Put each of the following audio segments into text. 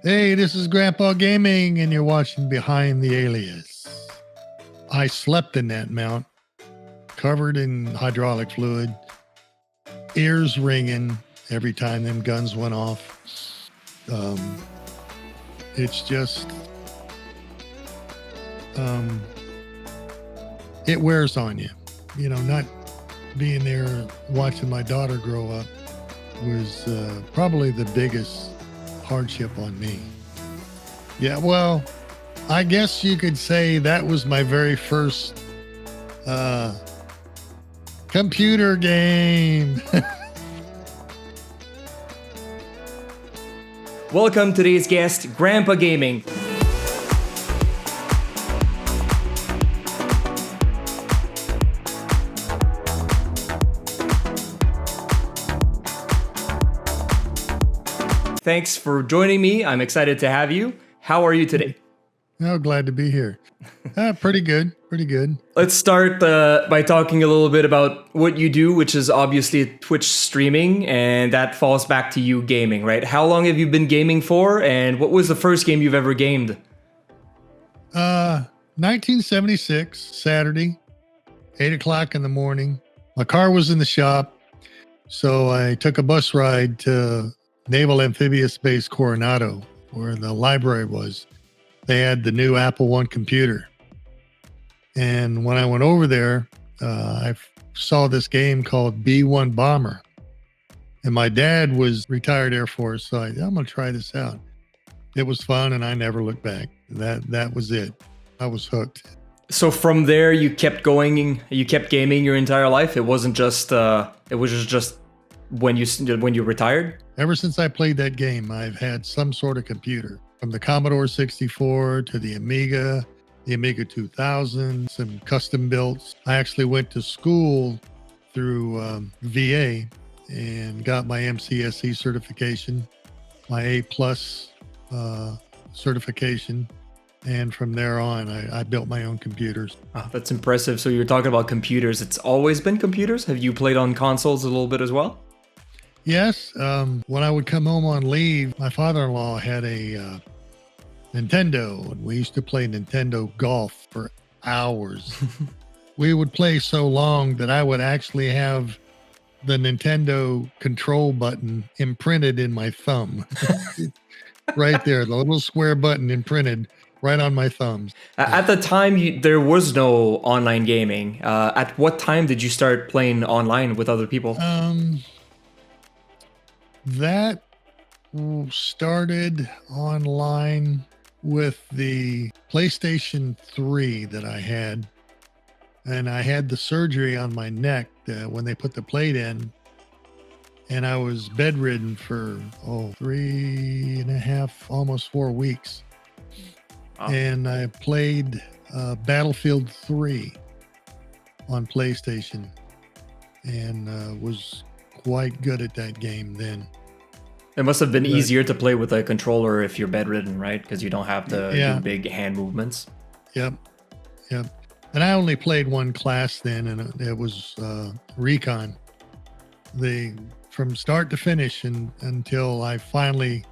Hey, this is Grandpa Gaming, and you're watching Behind the Alias. I slept in that mount, covered in hydraulic fluid, ears ringing every time them guns went off. It's just, it wears on you. You know, not being there watching my daughter grow up was probably the biggest hardship on me. Yeah, well, I guess you could say that was my very first computer game. Welcome to today's guest, Grandpa Gaming. Thanks for joining me. I'm excited to have you. How are you today? Oh, glad to be here. Pretty good. Pretty good. Let's start by talking a little bit about what you do, which is obviously Twitch streaming, and that falls back to you gaming, right? How long have you been gaming for, and what was the first game you've ever gamed? 1976, Saturday, 8 o'clock in the morning. My car was in the shop, so I took a bus ride to Naval Amphibious Base Coronado, where the library was. They had the new Apple I computer. And when I went over there, I saw this game called B-1 Bomber. And my dad was retired Air Force, so I'm going to try this out. It was fun, and I never looked back. That was it. I was hooked. So from there, you kept going. You kept gaming your entire life. It wasn't just. It was just when you retired. Ever since I played that game, I've had some sort of computer, from the Commodore 64 to the Amiga 2000, some custom builds. I actually went to school through VA and got my MCSE certification, my A+ certification. And from there on, I built my own computers. Oh, that's impressive. So you're talking about computers. It's always been computers? Have you played on consoles a little bit as well? Yes. When I would come home on leave, my father-in-law had a Nintendo, and we used to play Nintendo Golf for hours. We would play so long that I would actually have the Nintendo control button imprinted in my thumb. Right there, the little square button imprinted right on my thumbs. At the time, there was no online gaming. At what time did you start playing online with other people? That started online with the PlayStation 3 that I had. And I had the surgery on my neck when they put the plate in. And I was bedridden for 3.5, almost 4 weeks. Wow. And I played Battlefield 3 on PlayStation and was quite good at that game then. It must have been easier to play with a controller if you're bedridden, right? Because you don't have to do big hand movements. Yep. And I only played one class then, and it was Recon. From start to finish until I finally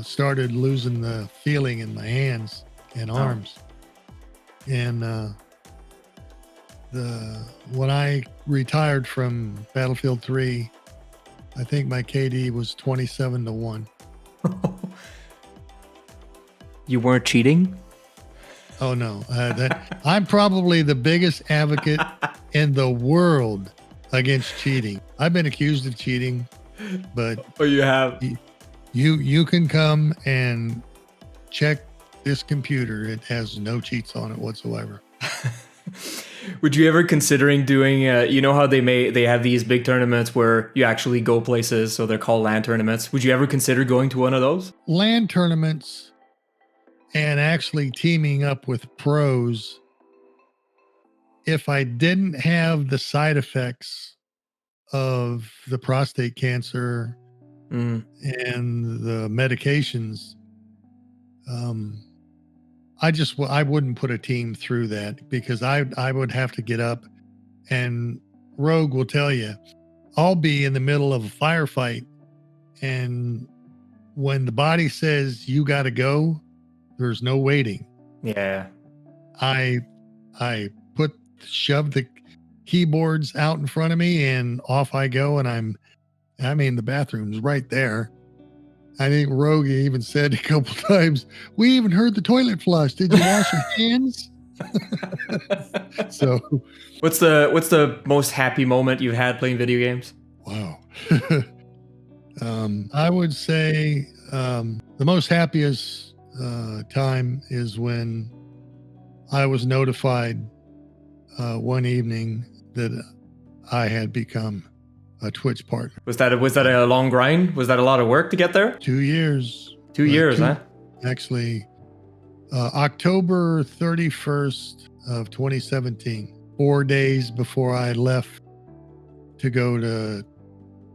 started losing the feeling in my hands and arms. And when I retired from Battlefield 3, I think my KD was 27-1. You weren't cheating? Oh no, I'm probably the biggest advocate in the world against cheating. I've been accused of cheating, but you have. You can come and check this computer. It has no cheats on it whatsoever. Would you ever considering doing? You know how they have these big tournaments where you actually go places, so they're called LAN tournaments. Would you ever consider going to one of those? LAN tournaments and actually teaming up with pros. If I didn't have the side effects of the prostate cancer and the medications, I wouldn't put a team through that, because I would have to get up, and Rogue will tell you, I'll be in the middle of a firefight and when the body says you got to go, there's no waiting. Yeah. I shoved the keyboards out in front of me and off I go. And the bathroom's right there. I think Rogue even said a couple times, we even heard the toilet flush. Did you wash your hands? So what's the most happy moment you've had playing video games? wow. I would say the most happiest time is when I was notified one evening that I had become a Twitch partner. Was that a long grind? Was that a lot of work to get there? 2 years. 2 years, huh? Actually, October 31st of 2017, 4 days before I left to go to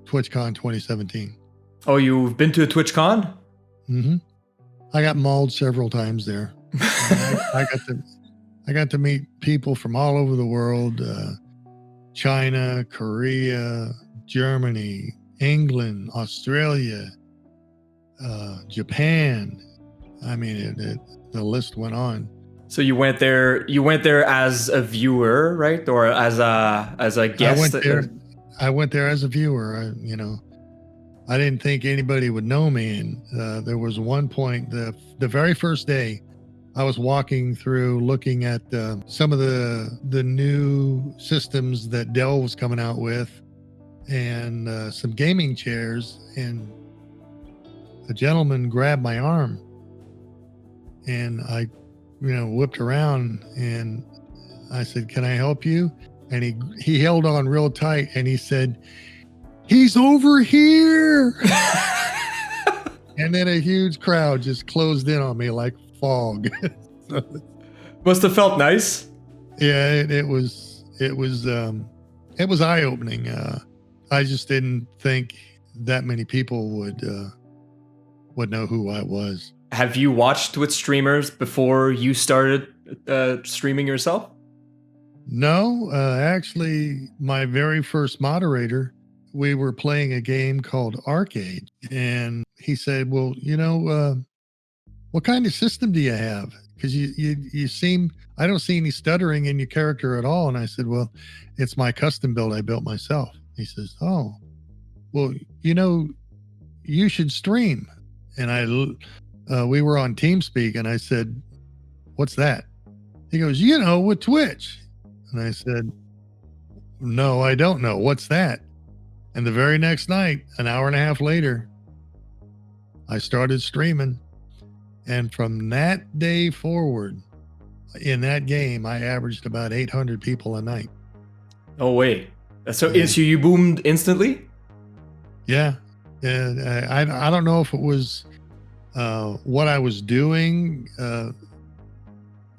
TwitchCon 2017. Oh, you've been to a TwitchCon? Mm-hmm. I got mauled several times there. I got to meet people from all over the world, China, Korea, Germany, England, Australia, Japan. I mean, the list went on. So you went there as a viewer, right? Or as a guest? I went there as a viewer. I didn't think anybody would know me. And there was one point, the very first day, I was walking through looking at some of the new systems that Dell was coming out with and some gaming chairs. And a gentleman grabbed my arm and I, whipped around and I said, "Can I help you?" And he held on real tight and he said, "He's over here." And then a huge crowd just closed in on me like fog. Must have felt nice. Yeah, it was eye-opening. I just didn't think that many people would know who I was. Have you watched Twitch streamers before you started streaming yourself? No, actually, my very first moderator, we were playing a game called Arcade, and he said, "Well, what kind of system do you have? Because you seem, I don't see any stuttering in your character at all." And I said, "Well, it's my custom build I built myself." He says, "Oh, well, you should stream." And we were on TeamSpeak, and I said, "What's that?" He goes, "With Twitch." And I said, "No, I don't know. What's that?" And the very next night, an hour and a half later, I started streaming. And from that day forward, in that game, I averaged about 800 people a night. Oh, wait. So you boomed instantly? Yeah. And I don't know if it was what I was doing.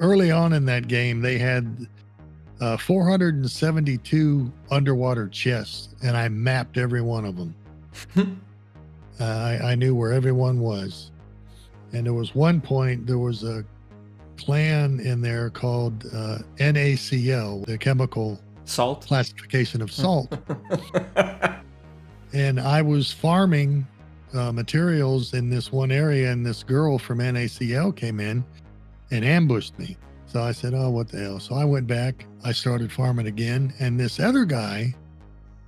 Early on in that game, they had 472 underwater chests, and I mapped every one of them. I knew where everyone was. And there was one point, there was a clan in there called NaCl, the chemical salt classification of salt. And I was farming materials in this one area, and this girl from NaCl came in and ambushed me. So I said, "Oh, what the hell?" So I went back, I started farming again. And this other guy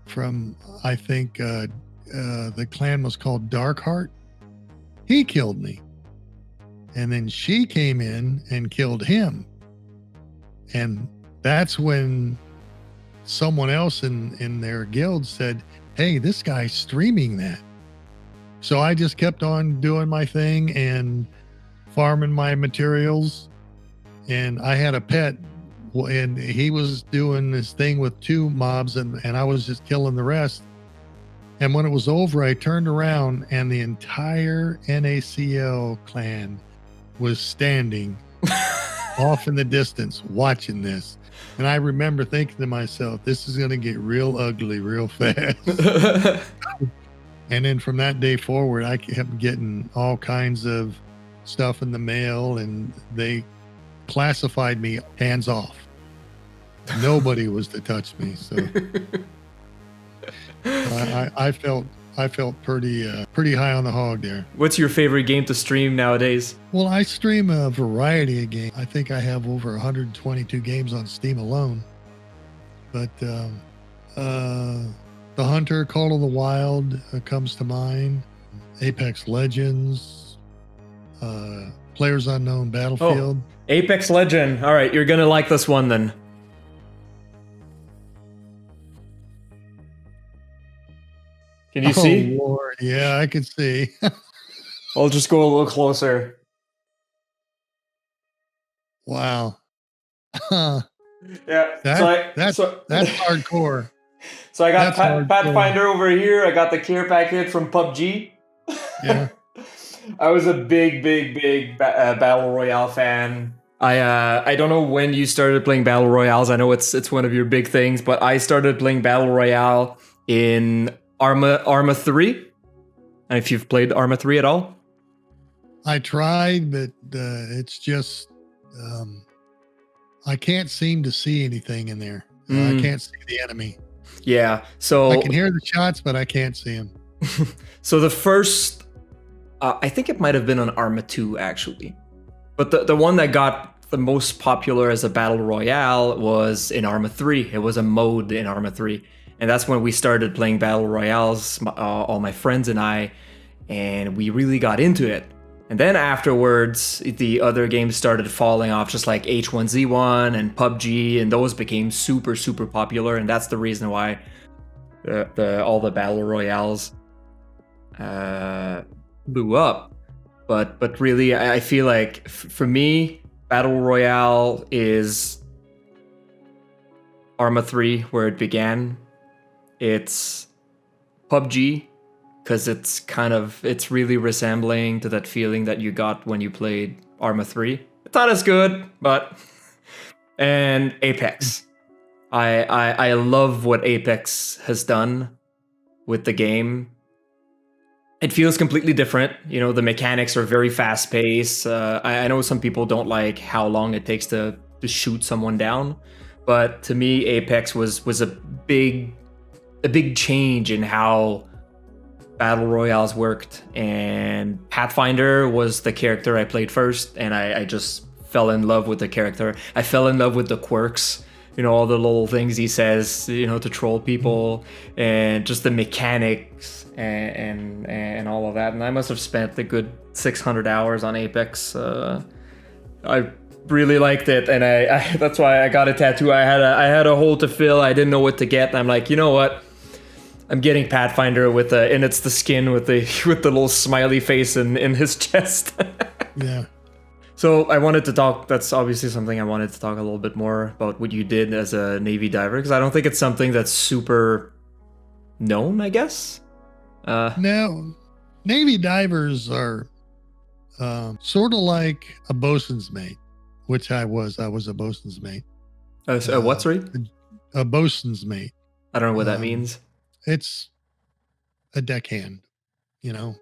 from, I think the clan was called Darkheart, he killed me. And then she came in and killed him. And that's when someone else in their guild said, "Hey, this guy's streaming that." So I just kept on doing my thing and farming my materials. And I had a pet, and he was doing this thing with 2 mobs, and I was just killing the rest. And when it was over, I turned around and the entire NaCl clan was standing off in the distance watching this. And I remember thinking to myself, this is going to get real ugly real fast. And then from that day forward, I kept getting all kinds of stuff in the mail, and they classified me hands off. Nobody was to touch me. So I felt I felt pretty high on the hog there. What's your favorite game to stream nowadays? Well, I stream a variety of games. I think I have over 122 games on Steam alone. But The Hunter, Call of the Wild comes to mind. Apex Legends, Players Unknown Battlefield. Oh, Apex Legend. All right, you're gonna like this one then. Can you see? Lord. Yeah, I can see. I'll just go a little closer. Wow. Yeah, That's hardcore. So I got Pathfinder over here. I got the care packet from PUBG. Yeah. I was a big battle royale fan. I don't know when you started playing battle royales. I know it's one of your big things, but I started playing battle royale in Arma 3. And if you've played Arma 3 at all, I tried, but it's just I can't seem to see anything in there. I can't see the enemy. Yeah, so I can hear the shots, but I can't see them. So the first, I think it might have been on Arma 2 actually, but the one that got the most popular as a battle royale was in Arma 3. It was a mode in Arma 3, and that's when we started playing battle royales, all my friends and I, and we really got into it. And then afterwards, the other games started falling off, just like H1Z1 and PUBG, and those became super popular, and that's the reason why all the battle royales blew up. But really, I feel like for me, battle royale is Arma 3, where it began. It's PUBG, because it's really resembling to that feeling that you got when you played Arma 3. It's not as good, but... And Apex. I love what Apex has done with the game. It feels completely different. You know, the mechanics are very fast-paced. I know some people don't like how long it takes to shoot someone down, but to me, Apex was a big change in how battle royales worked. And Pathfinder was the character I played first, and I just fell in love with the character. I fell in love with the quirks, you know, all the little things he says, you know, to troll people, and just the mechanics and all of that. And I must have spent a good 600 hours on Apex. I really liked it, and I that's why I got a tattoo. I had a hole to fill. I didn't know what to get, and I'm like, you know what? I'm getting Pathfinder and it's the skin with the little smiley face in his chest. Yeah. So I wanted to talk. That's obviously something I wanted to talk a little bit more about, what you did as a Navy diver, because I don't think it's something that's super known, I guess. Now, Navy divers are sort of like a bosun's mate, which I was. I was a bosun's mate. What, sorry? A bosun's mate. I don't know what that means. It's a deckhand, you know.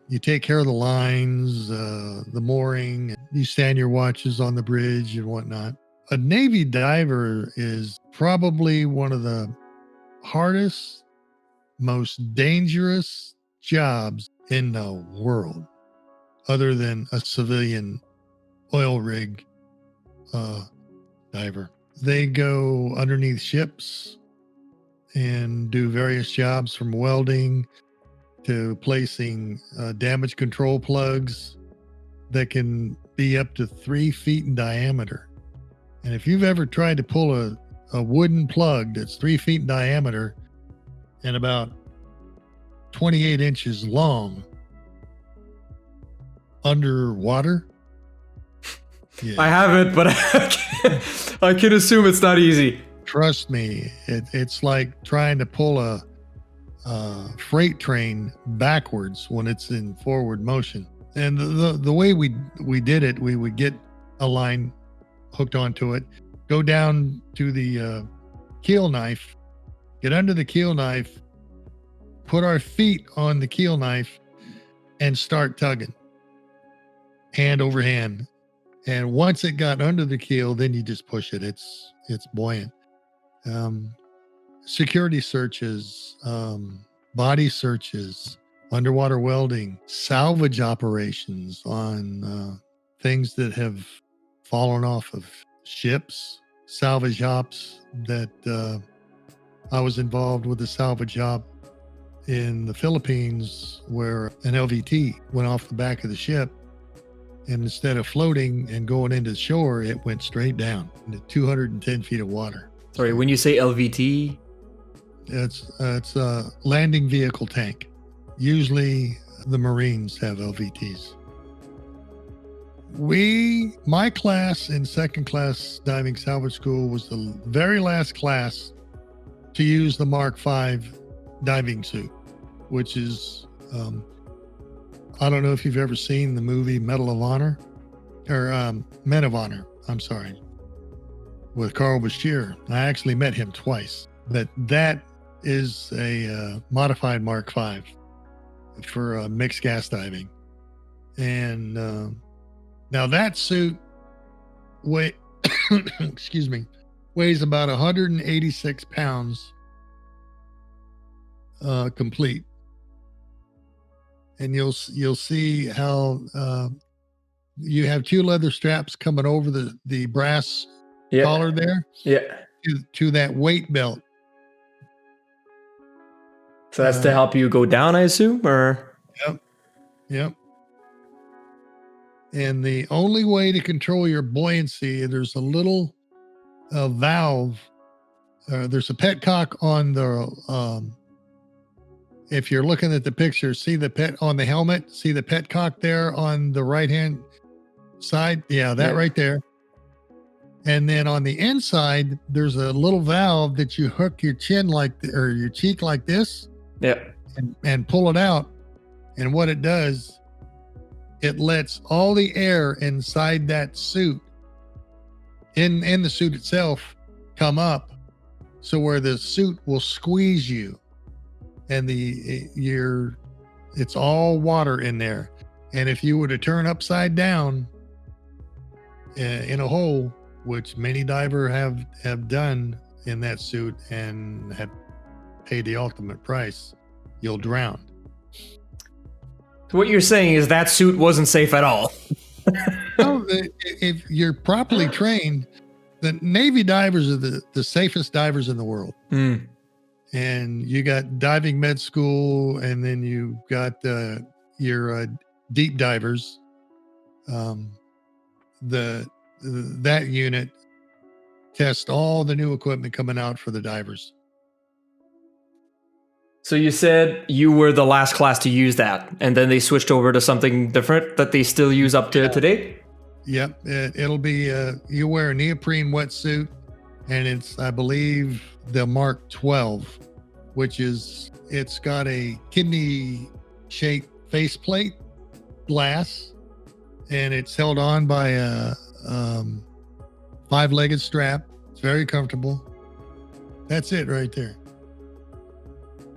You take care of the lines, the mooring, you stand your watches on the bridge and whatnot. A Navy diver is probably one of the hardest, most dangerous jobs in the world, other than a civilian oil rig diver. They go underneath ships and do various jobs, from welding to placing damage control plugs that can be up to 3 feet in diameter. And if you've ever tried to pull a wooden plug that's 3 feet in diameter and about 28 inches long underwater, yeah. I haven't, but I can assume it's not easy. Trust me, it's like trying to pull a freight train backwards when it's in forward motion. And the way we did it, we would get a line hooked onto it, go down to the keel knife, get under the keel knife, put our feet on the keel knife, and start tugging, hand over hand. And once it got under the keel, then you just push it. It's buoyant. Security searches, body searches, underwater welding, salvage operations on things that have fallen off of ships, salvage ops that I was involved with a salvage op in the Philippines where an LVT went off the back of the ship, and instead of floating and going into the shore, it went straight down into 210 feet of water. Sorry, when you say LVT? It's a landing vehicle tank. Usually the Marines have LVTs. My class in second class diving salvage school was the very last class to use the Mark V diving suit, which is, I don't know if you've ever seen the movie Medal of Honor or Men of Honor. I'm sorry, with Carl Bashir. I actually met him twice. That is a modified Mark V for mixed gas diving, and now that suit excuse me, weighs about 186 pounds complete. And you'll see how you have two leather straps coming over the brass collar there to that weight belt. So that's to help you go down, I assume, or? Yep. And the only way to control your buoyancy, there's a little valve. There's a petcock on the, if you're looking at the picture, see the pet on the helmet, see the petcock there on the right-hand side? Yeah, that right there. And then on the inside, there's a little valve that you hook your chin or your cheek like this. Yeah. And pull it out. And what it does, it lets all the air inside that suit, in the suit itself, come up, so where the suit will squeeze you, and it's all water in there. And if you were to turn upside down in a hole, which many diver have done in that suit and have paid the ultimate price, you'll drown. So what you're saying is that suit wasn't safe at all. No, if you're properly trained, the Navy divers are the safest divers in the world. Mm. And you got diving med school, and then you got your deep divers. That unit tests all the new equipment coming out for the divers. So you said you were the last class to use that, and then they switched over to something different that they still use up to today? Yep. It'll be, you wear a neoprene wetsuit, and it's, I believe, the Mark 12, which is, it's got a kidney-shaped faceplate glass, and it's held on by a 5-legged strap. It's very comfortable. That's it right there.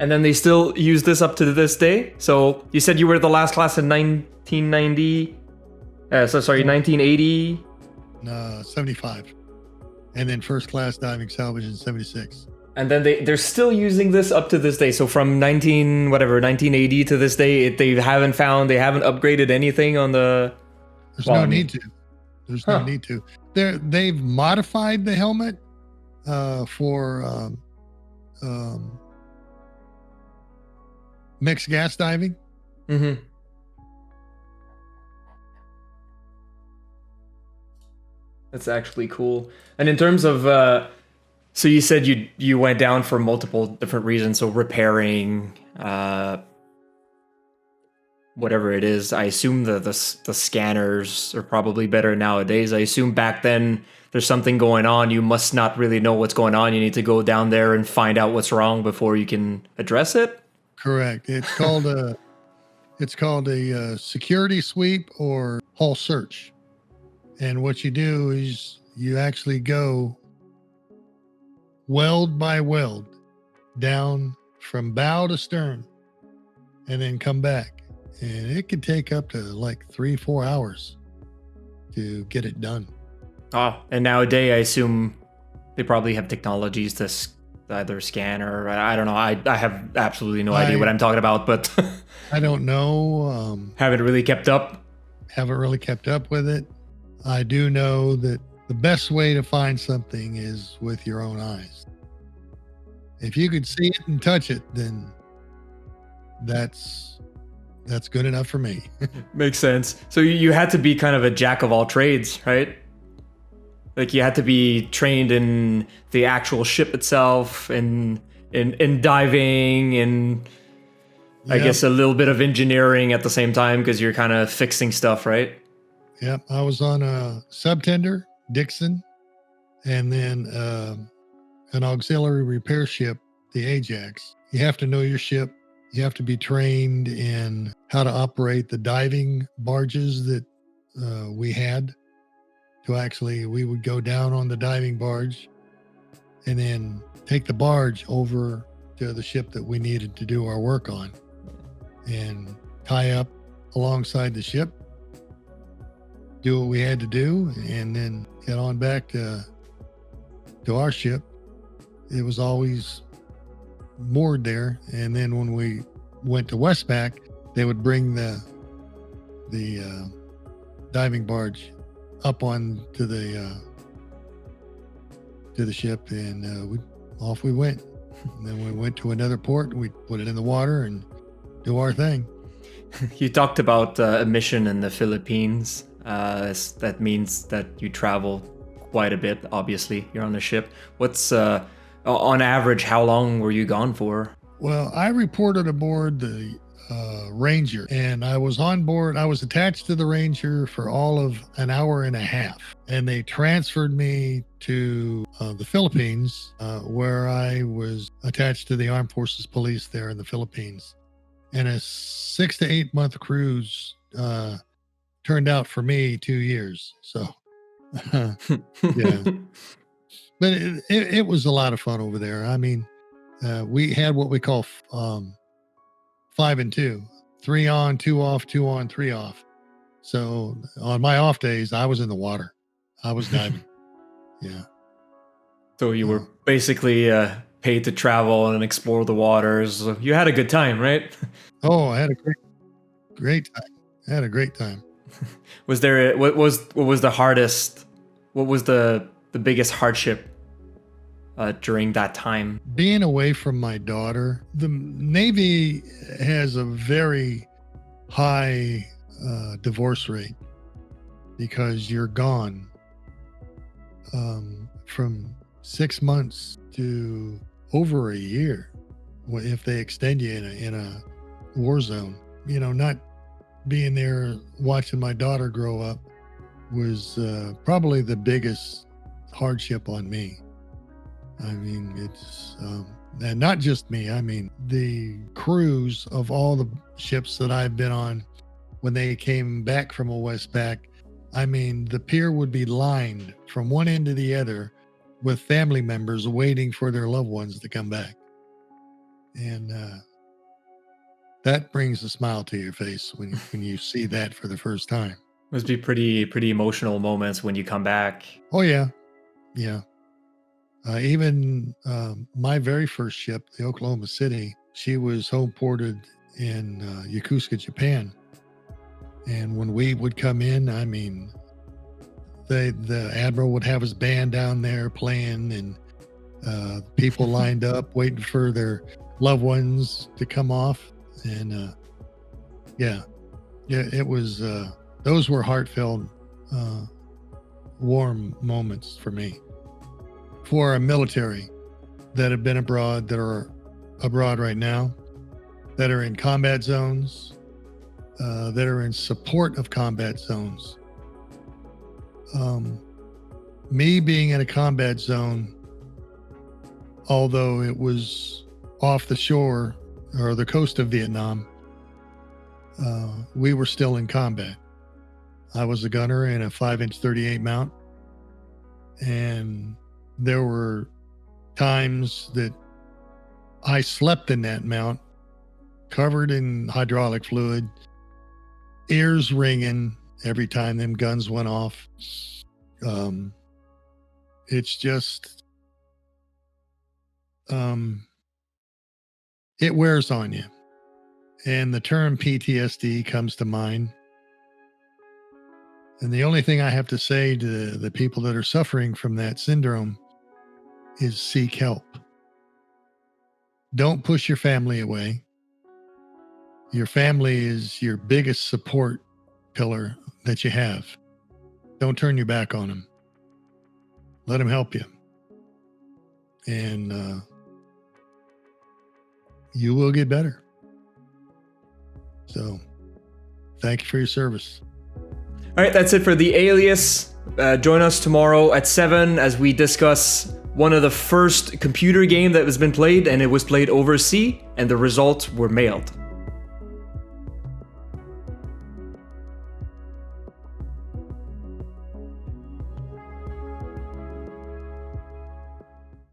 And then they still use this up to this day? So you said you were the last class in 1980? 75. And then first class diving salvage in 76. And then they're still using this up to this day. So from 1980 to this day, they haven't upgraded anything on the... There's no need to. There's no need to. They've modified the helmet for mixed gas diving. Mm-hmm. That's actually cool. And in terms of, so you said you went down for multiple different reasons. So repairing, whatever it is. I assume the scanners are probably better nowadays. I assume back then there's something going on. You must not really know what's going on. You need to go down there and find out what's wrong before you can address it. Correct. It's called a security sweep or hull search. And what you do is you actually go weld by weld down from bow to stern and then come back. And it could take up to like 3-4 hours to get it done. Oh, and nowadays I assume they probably have technologies to either scan or I don't know. I have absolutely no idea what I'm talking about, but I don't know. Haven't really kept up. Haven't really kept up with it. I do know that the best way to find something is with your own eyes. If you could see it and touch it, then that's good enough for me. Makes sense. So you had to be kind of a jack of all trades, right? Like you had to be trained in the actual ship itself and in diving and I Yep. guess a little bit of engineering at the same time because you're kind of fixing stuff, right? Yep. I was on a subtender, Dixon, and then an auxiliary repair ship, the Ajax. You have to know your ship. You have to be trained in how to operate the diving barges that we had. We would go down on the diving barge and then take the barge over to the ship that we needed to do our work on and tie up alongside the ship, do what we had to do, and then get on back to our ship. It was always moored there. And then when we went to Westpac, they would bring the diving barge up on to the ship, and off we went. And then we went to another port, and we put it in the water and do our thing. You talked about a mission in the Philippines. That means that you travel quite a bit. Obviously, you're on the ship. What's on average? How long were you gone for? Well, I reported aboard the Ranger, and I was on board. I was attached to the Ranger for all of an hour and a half, and they transferred me to the Philippines, where I was attached to the Armed Forces Police there in the Philippines. And a 6 to 8 month cruise turned out for me 2 years. So, yeah. But it was a lot of fun over there. I mean, we had what we call 5 and 2, 3 on, 2 off, 2 on, 3 off. So on my off days, I was in the water. I was diving. Yeah. So you were basically paid to travel and explore the waters. You had a good time, right? Oh, I had a great time. I had a great time. Was there what was the hardest? What was the biggest hardship during that time? Being away from my daughter. The Navy has a very high divorce rate because you're gone from 6 months to over a year if they extend you in a war zone. You know, not being there watching my daughter grow up was probably the biggest hardship on me. I mean, it's and not just me. I mean, the crews of all the ships that I've been on, when they came back from a Westpac, I mean, the pier would be lined from one end to the other with family members waiting for their loved ones to come back. And that brings a smile to your face when you see that for the first time. Must be pretty emotional moments when you come back. Oh, yeah. Yeah. Even my very first ship, the Oklahoma City, she was home ported in Yokosuka, Japan. And when we would come in, I mean, the admiral would have his band down there playing, and people lined up waiting for their loved ones to come off. And yeah, it was. Those were heartfelt, warm moments for me. For a military that have been abroad, that are abroad right now, that are in combat zones, that are in support of combat zones. Me being in a combat zone, although it was off the shore or the coast of Vietnam, we were still in combat. I was a gunner in a 5-inch 38 mount, and there were times that I slept in that mount, covered in hydraulic fluid, ears ringing every time them guns went off. It's just it wears on you. And the term PTSD comes to mind. And the only thing I have to say to the people that are suffering from that syndrome is seek help. Don't push your family away. Your family is your biggest support pillar that you have. Don't turn your back on them. Let them help you. And you will get better. So, thank you for your service. All right, that's it for the Alias. Join us tomorrow at 7 as we discuss one of the first computer game that has been played, and it was played overseas, and the results were mailed.